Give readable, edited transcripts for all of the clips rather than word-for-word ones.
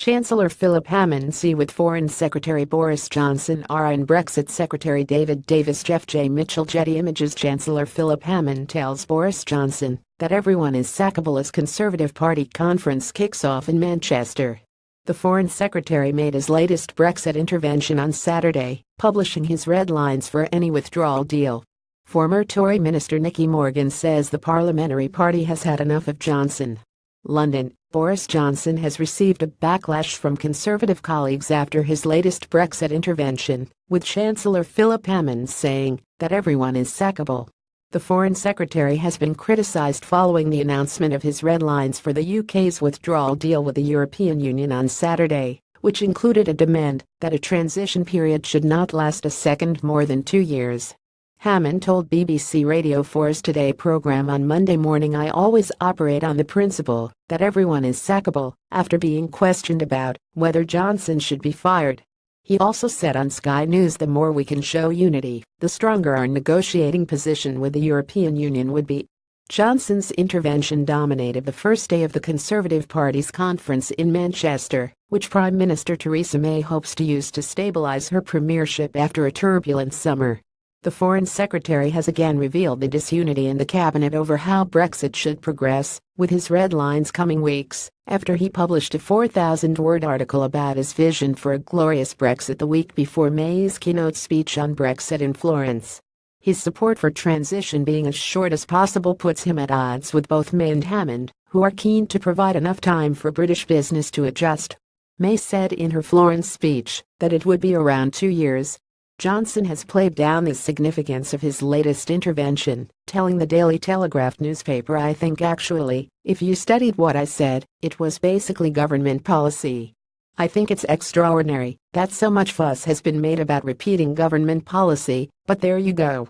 Chancellor Philip Hammond with Foreign Secretary Boris Johnson and Brexit Secretary David Davis. Jeff J. Mitchell. Getty Images. Chancellor Philip Hammond tells Boris Johnson that everyone is sackable as Conservative Party conference kicks off in Manchester. The Foreign Secretary made his latest Brexit intervention on Saturday, publishing his red lines for any withdrawal deal. Former Tory Minister Nicky Morgan says the Parliamentary Party has had enough of Johnson. London. Boris Johnson has received a backlash from Conservative colleagues after his latest Brexit intervention, with Chancellor Philip Hammond saying that everyone is sackable. The Foreign Secretary has been criticised following the announcement of his red lines for the UK's withdrawal deal with the European Union on Saturday, which included a demand that a transition period should not last a second more than 2 years. Hammond told BBC Radio 4's Today programme on Monday morning, "I always operate on the principle that everyone is sackable," after being questioned about whether Johnson should be fired. He also said on Sky News, "The more we can show unity, the stronger our negotiating position with the European Union would be." Johnson's intervention dominated the first day of the Conservative Party's conference in Manchester, which Prime Minister Theresa May hopes to use to stabilise her premiership after a turbulent summer. The Foreign Secretary has again revealed the disunity in the cabinet over how Brexit should progress, with his red lines coming weeks after he published a 4,000-word article about his vision for a glorious Brexit the week before May's keynote speech on Brexit in Florence. His support for transition being as short as possible puts him at odds with both May and Hammond, who are keen to provide enough time for British business to adjust. May said in her Florence speech that it would be around 2 years. Johnson has played down the significance of his latest intervention, telling the Daily Telegraph newspaper, "I think actually, if you studied what I said, it was basically government policy. I think it's extraordinary that so much fuss has been made about repeating government policy, but there you go."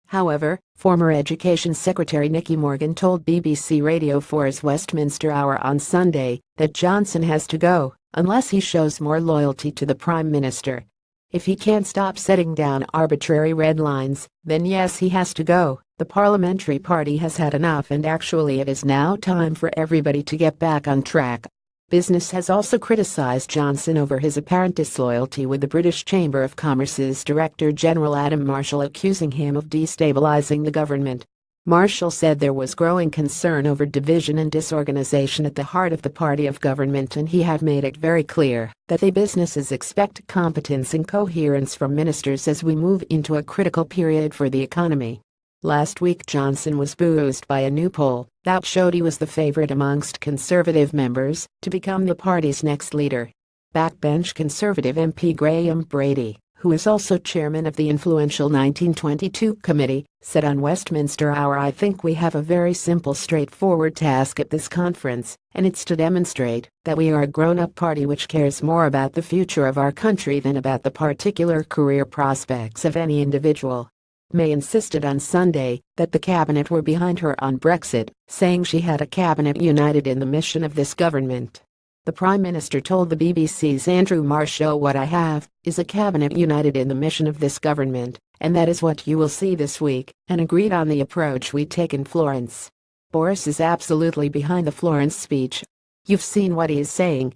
However, former Education Secretary Nicky Morgan told BBC Radio 4's Westminster Hour on Sunday that Johnson has to go unless he shows more loyalty to the Prime Minister. If he can't stop setting down arbitrary red lines, then yes, he has to go. The Parliamentary Party has had enough, and actually it is now time for everybody to get back on track. Business has also criticised Johnson over his apparent disloyalty with the British Chamber of Commerce's Director General Adam Marshall, accusing him of destabilising the government. Marshall said there was growing concern over division and disorganization at the heart of the party of government, and he had made it very clear that they businesses expect competence and coherence from ministers as we move into a critical period for the economy. Last week Johnson was boosted by a new poll that showed he was the favourite amongst Conservative members to become the party's next leader. Backbench Conservative MP Graham Brady, who is also chairman of the influential 1922 committee, said on Westminster Hour, "I think we have a very simple, straightforward task at this conference, and it's to demonstrate that we are a grown-up party which cares more about the future of our country than about the particular career prospects of any individual." May insisted on Sunday that the cabinet were behind her on Brexit, saying she had a cabinet united in the mission of this government. The Prime Minister told the BBC's Andrew Marsh, "What I have is a cabinet united in the mission of this government, and that is what you will see this week," and agreed on the approach we take in Florence. Boris is absolutely behind the Florence speech. "You've seen what he is saying,